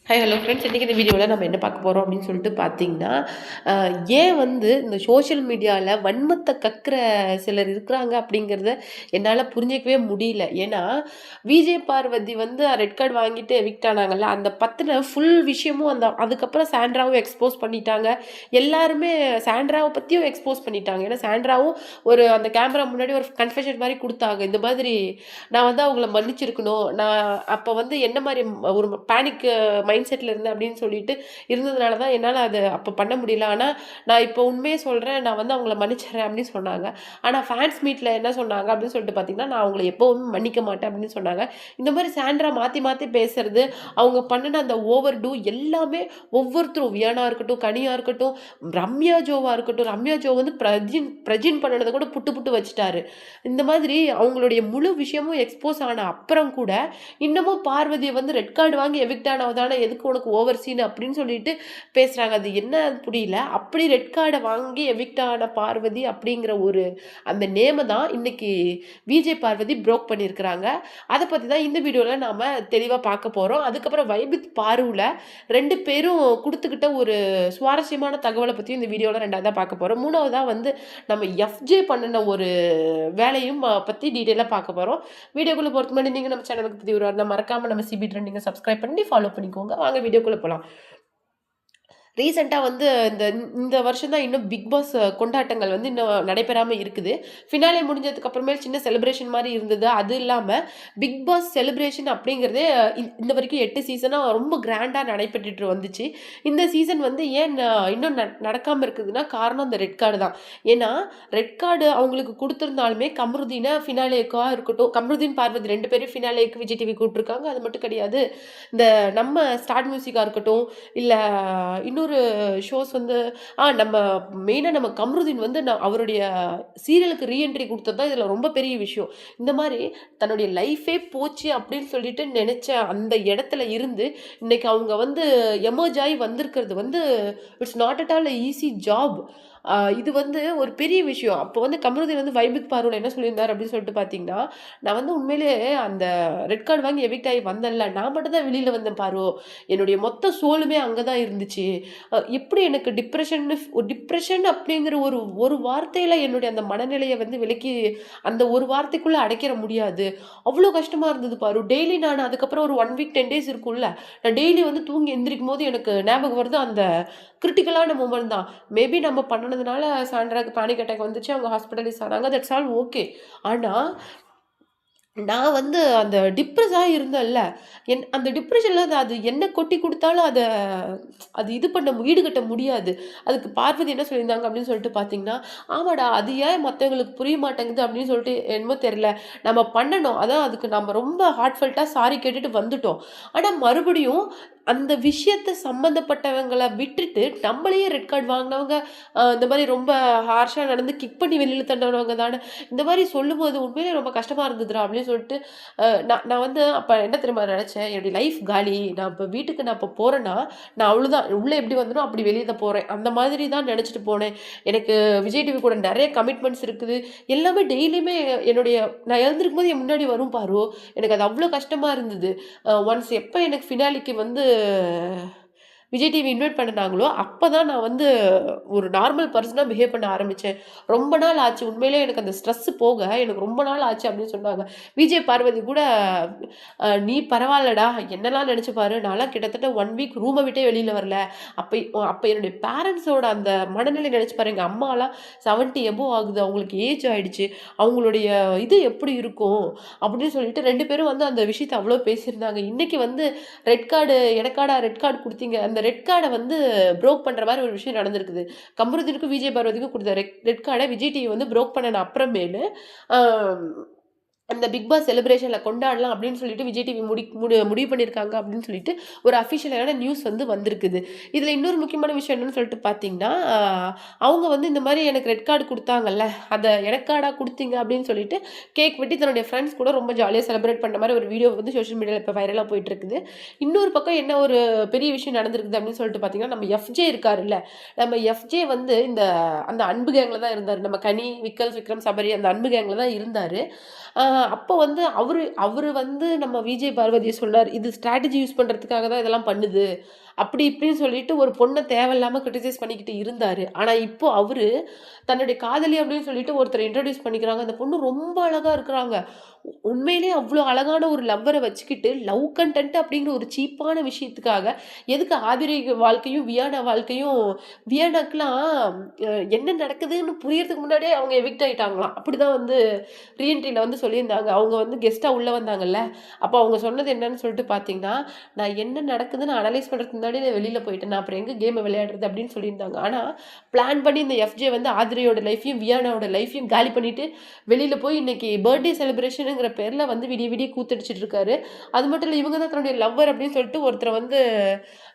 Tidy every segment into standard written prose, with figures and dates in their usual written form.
Hi hello friends. இன்றைக்கி இந்த வீடியோவில் நம்ம என்ன பார்க்க போகிறோம் அப்படின்னு சொல்லிட்டு பார்த்தீங்கன்னா, ஏன் வந்து இந்த சோஷியல் மீடியாவில் வன்மத்தை கக்குற சிலர் இருக்கிறாங்க அப்படிங்கிறத என்னால் புரிஞ்சிக்கவே முடியல. ஏன்னா விஜய் பார்வதி வந்து ரெட் கார்டு வாங்கிட்டு எவிக்ட் ஆனாங்கல்ல, அந்த பற்றின ஃபுல் விஷயமும் அதுக்கப்புறம் சாண்ட்ராவும் எக்ஸ்போஸ் பண்ணிட்டாங்க. எல்லாருமே சாண்ட்ராவை பற்றியும் எக்ஸ்போஸ் பண்ணிட்டாங்க. ஏன்னா சாண்ட்ராவும் அந்த கேமரா முன்னாடி ஒரு கன்ஃபெஷன் மாதிரி கொடுத்தாங்க. இந்த மாதிரி நான் வந்து அவங்கள மன்னிச்சிருக்கணும், நான் அப்போ வந்து என்ன மாதிரி ஒரு பேனிக் மைண்ட் செட்டில் இருந்தேன் அப்படின்னு சொல்லிட்டு இருந்ததுனால தான் என்னால் அது அப்போ பண்ண முடியல. ஆனால் நான் இப்போ உண்மையே சொல்கிறேன், நான் வந்து அவங்கள மன்னிச்சிடுறேன் அப்படின்னு சொன்னாங்க. ஆனால் ஃபேன்ஸ் மீட்டில் என்ன சொன்னாங்க அப்படின்னு சொல்லிட்டு பார்த்தீங்கன்னா, நான் அவங்கள எப்போவுமே மன்னிக்க மாட்டேன் அப்படின்னு சொன்னாங்க. இந்த மாதிரி சாண்ட்ரா மாற்றி மாற்றி பேசுறது, அவங்க பண்ணின அந்த ஓவர் டூ எல்லாமே ஒவ்வொருத்தரும் வியானா இருக்கட்டும், கனியா இருக்கட்டும், ரம்யா ஜோவா இருக்கட்டும், ரம்யா ஜோ வந்து பிரஜின் பண்ணினதை கூட புட்டு புட்டு வச்சுட்டாரு. இந்த மாதிரி அவங்களுடைய முழு விஷயமும் எக்ஸ்போஸ் ஆன அப்புறம் கூட இன்னமும் பார்வதியை வந்து ரெட் கார்டு வாங்கி எவிக்ட் ஆனதான எதுக்கு உனக்கு ஓவர் சீன் அப்படின்னு சொல்லிட்டு பேசுகிறாங்க. அது என்ன புரியல. அப்படி ரெட் கார்டை வாங்கி எவிக்ட் ஆன பார்வதி அப்படிங்கிற ஒரு அந்த நேமை தான் இன்னைக்கு விஜய் பார்வதி ப்ரோக் பண்ணியிருக்கிறாங்க. அதை பற்றி தான் இந்த வீடியோவில் நாம் தெளிவாக பார்க்க போகிறோம். அதுக்கப்புறம் வைபித் பார்வில் ரெண்டு பேரும் கொடுத்துக்கிட்ட ஒரு சுவாரஸ்யமான தகவலை பற்றியும் இந்த வீடியோவில் ரெண்டாவதாக பார்க்க போகிறோம். மூணாவதாக வந்து நம்ம எஃப்ஜே பண்ணின ஒரு வேலையும் பற்றி டீட்டெயிலாக பார்க்க போகிறோம். வீடியோக்குள்ளே பொறுத்த மாதிரி நீங்கள் நம்ம சேனலுக்கு புதிய இருந்தால் மறக்காமல் நம்ம சிபி ட்ரெண்டிங்கை சப்ஸ்கிரைப் பண்ணி ஃபாலோ பண்ணிக்கோங்க. வாங்க வீடியோக்குள்ளே போகலாம். ரீசெண்டாக வந்து இந்த இந்த வருஷம் தான் இன்னும் பிக் பாஸ் கொண்டாட்டங்கள் வந்து இன்னும் நடைபெறாமல் இருக்குது. ஃபினாலே முடிஞ்சதுக்கு அப்புறமேல் சின்ன செலிப்ரேஷன் மாதிரி இருந்தது. அது இல்லாமல் பிக் பாஸ் செலிப்ரேஷன் அப்படிங்கிறதே இந்த வரைக்கும் 8 சீசனாக ரொம்ப கிராண்டாக நடைபெற்றுட்டு வந்துச்சு. இந்த சீசன் வந்து ஏன் இன்னும் நடக்காமல் இருக்குதுன்னா காரணம் அந்த ரெட் கார்டு தான். ஏன்னா ரெட் கார்டு அவங்களுக்கு கொடுத்துருந்தாலுமே கம்ருதீனை ஃபினாலேக்காக இருக்கட்டும், கம்ருதீன் பார்வதி 2 பேரும் ஃபினாலேக்கு விஜய் டிவி கூப்பிட்டுருக்காங்க. அது மட்டும் கிடையாது, இந்த நம்ம ஸ்டார்ட் மியூசிக்காக இருக்கட்டும், இல்லை இன்னொரு ஷோஸ் வந்து நம்ம மெயினாக நம்ம கம்ருதீன் வந்து அவருடைய சீரியலுக்கு ரீஎன்ட்ரி கொடுத்தது தான் இதில் ரொம்ப பெரிய விஷயம். இந்த மாதிரி தன்னுடைய லைஃபே போச்சு அப்படின்னு சொல்லிட்டு நினச்ச அந்த இடத்துல இருந்து இன்னைக்கு அவங்க வந்து எமர்ஜ் ஆகி வந்திருக்கிறது வந்து it's not at all easy job. இது வந்து ஒரு பெரிய விஷயம். அப்போ வந்து கமருதீன் வந்து வைபித் பார்வல என்ன சொல்லியிருந்தார் அப்படின்னு சொல்லிட்டு பார்த்தீங்கன்னா, நான் வந்து உண்மையிலேயே அந்த ரெட் கார்டு வாங்கி எவிக்ட் ஆகி வந்தேன்ல, நான் மட்டும் தான் வெளியில் வந்தேன் பாரு, என்னுடைய மொத்த சோலுமே அங்கே தான் இருந்துச்சு. எப்படி எனக்கு டிப்ரெஷன் அப்படிங்கிற ஒரு ஒரு வார்த்தையில் என்னுடைய அந்த மனநிலையை வந்து விலக்கி அந்த ஒரு வார்த்தைக்குள்ளே அடைக்கிற முடியாது. அவ்வளோ கஷ்டமாக இருந்தது பாரு. டெய்லி நான் அதுக்கப்புறம் ஒரு 1 வீக் 10 டேஸ் இருக்கும்ல, நான் டெய்லி வந்து தூங்கி எந்திரிக்கும் போது எனக்கு ஞாபகம் வருது அந்த கிரிட்டிக்கலான மூமெண்ட் தான். மேபி நம்ம பண்ணனதுனால சாண்ட்ராக்கு பேனிக் அட்டாக் வந்துச்சு, அவங்க ஹாஸ்பிட்டலைஸ் ஆனாங்க. That's all okay. ஆனால் நான் வந்து அந்த டிப்ரெஸ்ஸாக இருந்தேன்ல, அந்த டிப்ரெஷனில் அது என்ன கொட்டி கொடுத்தாலும் அது இது பண்ண ஈடுகட்ட முடியாது. அதுக்கு பார்வதி என்ன சொல்லியிருந்தாங்க அப்படின்னு சொல்லிட்டு பார்த்தீங்கன்னா, ஆமாடா அது ஏன் மற்றவங்களுக்கு புரிய மாட்டேங்குது அப்படின்னு சொல்லிட்டு என்னமோ தெரில, நம்ம பண்ணணும். அதான் அதுக்கு நம்ம ரொம்ப ஹார்ட்ஃபெல்ட்டாக சாரி கேட்டுட்டு வந்துட்டோம். ஆனால் மறுபடியும் அந்த விஷயத்த சம்மந்தப்பட்டவங்கள விட்டுட்டு நம்மளையே ரெட் கார்டு வாங்கினவங்க, இந்த மாதிரி ரொம்ப ஹார்ஷாக நடந்து கிக் பண்ணி வெளியில் தண்டவங்க தானே, இந்த மாதிரி சொல்லும்போது உண்மையிலே ரொம்ப கஷ்டமாக இருந்ததுடா அப்படின்னு சொல்லிட்டு நான் வந்து அப்போ என்ன தெரியுமா நினச்சேன், என்னுடைய லைஃப் காலி, நான் இப்போ வீட்டுக்கு நான் இப்போ போகிறேன்னா நான் அவ்வளோதான், உள்ளே எப்படி வந்தனோ அப்படி வெளியே தான் போகிறேன், அந்த மாதிரி தான் நினச்சிட்டு போனேன். எனக்கு விஜய் டிவி கூட நிறைய கமிட்மெண்ட்ஸ் இருக்குது. எல்லாமே டெய்லியுமே நான் எழுந்திருக்கும் போது என் முன்னாடி வரும் பாரு, எனக்கு அது அவ்வளோ கஷ்டமாக இருந்தது. ஒன்ஸ் எப்போ எனக்கு ஃபினாலிக்கு வந்து விஜய் டிவி இன்வைட் பண்ணினாங்களோ அப்போ தான் நான் வந்து ஒரு நார்மல் பர்சனாக பிஹேவ் பண்ண ஆரம்பித்தேன். ரொம்ப நாள் ஆச்சு உண்மையிலே எனக்கு அந்த ஸ்ட்ரெஸ்ஸு போக, எனக்கு ரொம்ப நாள் ஆச்சு அப்படின்னு சொன்னாங்க. விஜய் பார்வதி கூட நீ பரவாயில்லடா, என்னெல்லாம் நினச்சி பாரு, நான்லாம் கிட்டத்தட்ட 1 வீக் ரூமை விட்டே வெளியில் வரல. அப்போ என்னுடைய பேரண்ட்ஸோட அந்த மனநிலை நினச்சி பாரு, எங்கள் அம்மாலாம் 70 எபோவ் ஆகுது, அவங்களுக்கு ஏஜ் ஆகிடுச்சு, அவங்களுடைய இது எப்படி இருக்கும் அப்படின்னு சொல்லிட்டு 2 பேரும் வந்து அந்த விஷயத்தை அவ்வளோ பேசியிருந்தாங்க. இன்றைக்கி வந்து ரெட் கார்டு எனக்காடா ரெட் கார்டு கொடுத்தீங்க, அந்த ரெட் கார்டை வந்து ப்ரோக் பண்ணுற மாதிரி ஒரு விஷயம் நடந்திருக்குது. கமருதீனுக்கும் விஜய் பார்வதிக்கும் கொடுத்த ரெட் கார்டை விஜய் டிவி வந்து ப்ரோக் பண்ணன அப்புறமேலு அந்த பிக் பாஸ் செலிப்ரேஷனில் கொண்டாடலாம் அப்படின்னு சொல்லிட்டு விஜய் டிவி முடிவு பண்ணியிருக்காங்க அப்படின்னு சொல்லிட்டு ஒரு அஃபிஷியலான நியூஸ் வந்து வந்திருக்குது. இதில் இன்னொரு முக்கியமான விஷயம் என்னன்னு சொல்லிட்டு பார்த்தீங்கன்னா, அவங்க வந்து இந்த மாதிரி எனக்கு ரெட் கார்டு கொடுத்தாங்கல்ல, அதை எனக்கு கார்டாக கொடுத்தீங்க அப்படின்னு சொல்லிட்டு கேக் வெட்டி தன்னுடைய ஃப்ரெண்ட்ஸ் கூட ரொம்ப ஜாலியாக செலிப்ரேட் பண்ண மாதிரி ஒரு வீடியோ வந்து சோஷியல் மீடியாவில் இப்போ வைரலாக போயிட்டு இருக்குது. இன்னொரு பக்கம் என்ன ஒரு பெரிய விஷயம் நடந்திருக்குது அப்படின்னு சொல்லிட்டு பார்த்தீங்கன்னா, நம்ம எஃப்ஜே இருக்காருல்ல, நம்ம எஃப்ஜே வந்து அந்த அன்பு கேங்கில் தான் இருந்தார். நம்ம கனி, விக்கல், விக்ரம், சபரி அந்த அன்பு கேங்கில் தான் இருந்தார். அப்போ வந்து அவரு வந்து நம்ம விஜய் பார்வதி சொன்னாரு, "இது ஸ்ட்ராட்டஜி யூஸ் பண்றதுக்காக தான் இதெல்லாம் பண்ணுது." அப்படி இப்படின்னு சொல்லிட்டு ஒரு பொண்ண தேவையில்லாம கிரிட்டிசைஸ் பண்ணிக்கிட்டு இருந்தாரு. ஆனா இப்போ அவரு தன்னுடைய காதலி அப்படின்னு சொல்லிட்டு ஒருத்தர இன்ட்ரோடியூஸ் பண்ணிக்கிறாங்க. அந்த பொண்ணு ரொம்ப அழகா இருக்கிறாங்க. உண்மையிலேயே அவ்ளோ அழகான ஒரு லவ்வர வச்சுக்கிட்டு, லவ் கன்டென்ட் அப்படிங்கிற ஒரு சீப்பான விஷயத்துக்காக, எதுக்கு ஆதிரை வாழ்க்கையும், வியானா வாழ்க்கையும் வியானாக்குலாம் என்ன நடக்குதுன்னு புரியறதுக்கு முன்னாடியே அவங்க எவிக்ட் ஆயிட்டாங்களாம். அப்படிதான் வந்து ரீஎன்ட்ரில வந்து சொல்லியிருந்தாங்க. அவங்க வந்து கெஸ்ட்டா உள்ள வந்தாங்கல்ல, அப்போ அவங்க சொன்னது என்னன்னு சொல்லிட்டு பார்த்தீங்கன்னா, "நான் என்ன நடக்குதுன்னு அனலைஸ் பண்றதுக்கு முன்னாடியே நான் வெளியில போயிட்டேன். நான் அப்புறம் எங்க கேம விளையாடுறது?" அப்படின்னு சொல்லியிருந்தாங்க. ஆனா, பிளான் பண்ணி இந்த எஃப்ஜே வந்து ஆதிரையோட லைஃப்பையும், வியானாவோட லைஃப்பையும் காலி பண்ணிட்டு, வெளியில போய் இன்னைக்கு பர்த்டே செலிப்ரேஷனுங்கிற பேர்ல வந்து விடிய விடிய கூத்தடிச்சிட்டு இருக்காரு. அது மட்டும் இல்ல, இவங்க தான் தன்னுடைய லவ்வர் அப்படின்னு சொல்லிட்டு ஒருத்தர வந்து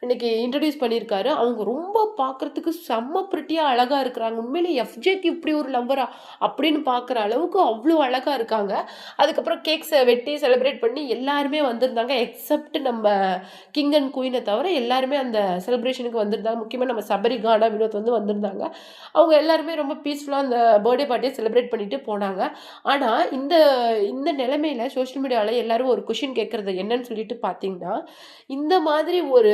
இன்னைக்கு இன்ட்ரோடியூஸ் பண்ணியிருக்காரு. அவங்க ரொம்ப பார்க்கறதுக்கு செம்ம பிரிட்டியா அழகா இருக்கிறாங்க. உண்மையிலே எஃப்ஜேக்கு இப்படி ஒரு லவ்வரா? அப்படின்னு பார்க்குற அளவுக்கு அவ்ளோ அழகா இருக்காங்க. அதுக்கப்புறம் கேக்ஸ வெட்டி செலிப்ரேட் பண்ணி எல்லாருமே வந்திருந்தாங்க. எக்ஸப்ட் நம்ம கிங் அண்ட் குயின தவிர எல்லாருமே அந்த செலிப்ரேஷனுக்கு வந்திருந்தாங்க. முக்கியமா நம்ம சபரி, கானா, வினோத் வந்து வந்திருந்தாங்க. அவங்க எல்லாருமே ரொம்ப பீஸ்ஃபுல்லா அந்த பர்த்டே பார்ட்டிய செலிப்ரேட் பண்ணிட்டு போனாங்க. ஆனா, இந்த இந்த நிலைமையில சோசியல் மீடியால எல்லாரும் ஒரு கொஸ்டின் கேட்கறது என்னன்னு சொல்லிட்டு பார்த்தீங்கன்னா, இந்த மாதிரி ஒரு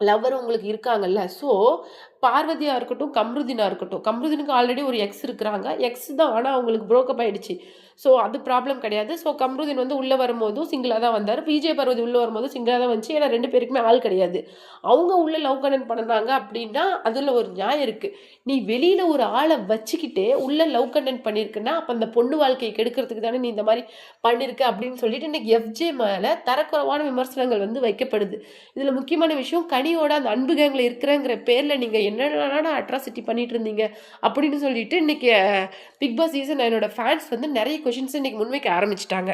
லவ்வர் உங்களுக்கு இருக்காங்கல்ல. ஸோ, பார்வதியா இருக்கட்டும், கம்ருதீனா இருக்கட்டும். கம்ருதீனுக்கு ஆல்ரெடி ஒரு எக்ஸ் இருக்கிறாங்க. எக்ஸ் தான். ஆனா அவங்களுக்கு ப்ரோக்கப் ஆயிடுச்சு. ஸோ, அது ப்ராப்ளம் கிடையாது. ஸோ, கம்ருதீன் வந்து உள்ள வரும்போதும் சிங்கிளா தான் வந்தாரு. விஜய் பார்வதி உள்ள வரும்போதும் சிங்கிளா தான் வந்துச்சு. ஏன்னா 2 பேருக்குமே ஆள் கிடையாது. அவங்க உள்ள லவ் கனெக்ட் பண்ணுனாங்க அப்படின்னா, அதுல ஒரு நியாயம் இருக்கு. நீ வெளியில ஒரு ஆள வச்சுக்கிட்டே உள்ள லவ் கன்டென்ட் பண்ணியிருக்குன்னா, அப்ப அந்த பொண்ணு வாழ்க்கைய கெடுக்கிறதுக்கு தானே நீ இந்த மாரி பண்ணியிருக்க அப்படின்னு சொல்லிட்டு இன்னைக்கு எஃப்ஜே மேல தரக்குறைவான விமர்சனங்கள் வந்து வைக்கப்படுது. இதுல முக்கியமான விஷயம், கனியோட அந்த அன்பு கேங்ல இருக்கிறேங்கிற பேர்ல நீங்க என்னென்னலாம் அட்ராசிட்டி பண்ணிட்டு இருந்தீங்க அப்படின்னு சொல்லிட்டு இன்னைக்கு பிக் பாஸ் சீசன் 9 ஃபேன்ஸ் வந்து நெறைய கொஸ்டின்ஸ் இன்னைக்கு முன்வைக்க ஆரம்பிச்சுட்டாங்க.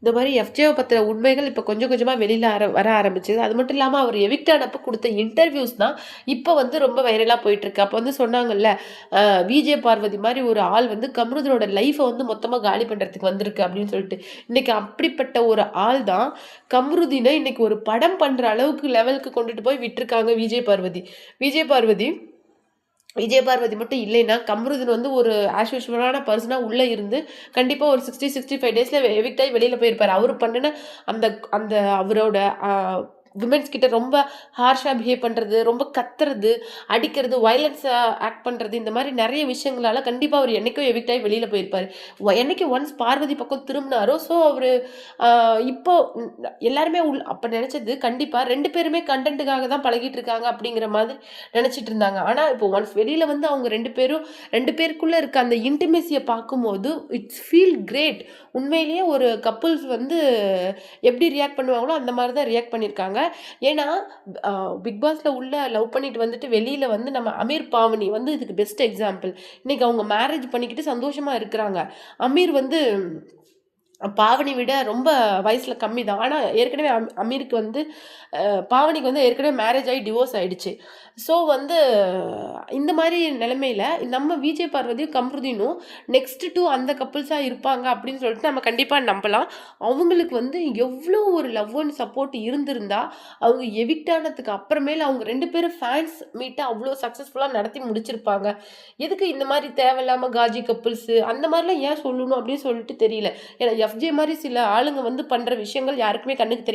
இந்த மாரி எஃப்ஜேவ பத்தின உண்மைகள் இப்ப கொஞ்சம் கொஞ்சமா வெளியில வர ஆரம்பிச்சது. அது மட்டும் இல்லாம அவர் எவிக்ட் ஆனப்ப குடுத்த இன்டர்வியூஸ் தான் இப்ப வந்து ரொம்ப வைரலா போயிட்டுருக்கு. அப்ப வந்து சொன்னாங்கல்ல, அ விஜே பார்வதி மாரி ஒரு ஆள் வந்து கம்ருதனோட லைஃப வந்து மொத்தமா காலி பண்றதுக்கு வந்திருக்கு அப்படின்னு சொல்லிட்டு. இன்னைக்கு அப்படிப்பட்ட ஒரு ஆள் தான் கம்ருதீன இன்னைக்கு ஒரு படம் பண்ற அளவுக்கு லெவலுக்கு கொண்டுட்டு போய் விட்டுருக்காங்க விஜய் பார்வதி. விஜய் பார்வதி விஜய் பார்வதி மட்டும் இல்லைன்னா, கம்ருதீன் வந்து ஒரு ஆஸ் யூசுவலான பெர்சனா உள்ள இருந்து, கண்டிப்பா ஒரு 60, 65 டேஸ்ல எவிக்ட் ஆயி வெளியில போயிருப்பாரு. அவரு பண்ணுன அந்த அந்த அவரோட அ விமென்ஸ் கிட்ட ரொம்ப ஹார்ஷா பிஹேவ் பண்றது, ரொம்ப கத்துறது, அடிக்கிறது, வயலன்ஸா ஆக்ட் பண்றது, இந்த மாரி நெறைய விஷயங்களால கண்டிப்பா அவரு என்னைக்கோ எவிக்ட் ஆயி வெளியில போயிருப்பாரு. என்னைக்கு ஒன்ஸ் பார்வதி பக்கம் திரும்புனாரோ, ஸோ அவரு அ இப்போ எல்லாருமே அப்ப நெனச்சது கண்டிப்பா 2 பேருமே கன்டென்ட்டுக்காக தான் பழகிட்டு இருக்காங்க அப்படிங்கிற மாதிரி நெனச்சிட்டு இருந்தாங்க. ஆனா இப்போ ஒன்ஸ் வெளியில வந்து அவங்க 2 பேரும் 2 பேருக்குள்ள இருக்க அந்த இன்டிமேசிய பார்க்கும்போது, இட்ஸ் ஃபீல் கிரேட். உண்மையிலேயே ஒரு கப்புள்ஸ் வந்து எப்படி ரியாக்ட் பண்ணுவாங்களோ, அந்த மாரி தான் ரியாக்ட் பண்ணியிருக்காங்க. ஏன்னா, அ பிக் பாஸ்ல உள்ள லவ் பண்ணிட்டு வந்துட்டு வெளியில வந்து நம்ம அமீர், பாவனி வந்து இதுக்கு பெஸ்ட் எக்ஸாம்பிள். இன்னைக்கு அவங்க மேரேஜ் பண்ணிக்கிட்டு சந்தோஷமா இருக்கிறாங்க. அமீர் வந்து பாவனி விட ரொம்ப வயசுல கம்மி தான். ஆனா ஏற்கனவே அமீருக்கு வந்து பாவனிக்கு வந்து ஏற்கனவே மேரேஜ் ஆயி டிவோர்ஸ் ஆயிடுச்சு. ஸோ வந்து இந்த மாரி நிலைமையில நம்ம விஜய் பார்வதியும், கம்ருதீனும் நெக்ஸ்ட் டூ அந்த கப்புள்ஸா இருப்பாங்க அப்படின்னு சொல்லிட்டு நம்ம கண்டிப்பா நம்பலாம். அவங்களுக்கு வந்து எவ்ளோ ஒரு லவ் அண்ட் சப்போர்ட் இருந்திருந்தா, அவங்க எவிக்ட் ஆனதுக்கு அப்புறமேல அவங்க 2 பேரும் ஃபேன்ஸ் மீட்ட அவ்ளோ சக்சஸ்ஃபுல்லா நடத்தி முடிச்சிருப்பாங்க. எதுக்கு இந்த மாரி தேவையில்லாம காஜி கப்புள்ஸு அந்த மாரிலாம் ஏன் சொல்லணும் அப்படின்னு சொல்லிட்டு தெரியல. ஏன்னா எஃப்ஜே மாரி சில ஆளுங்க வந்து பண்ற விஷயங்கள் யாருக்குமே கண்ணுக்கு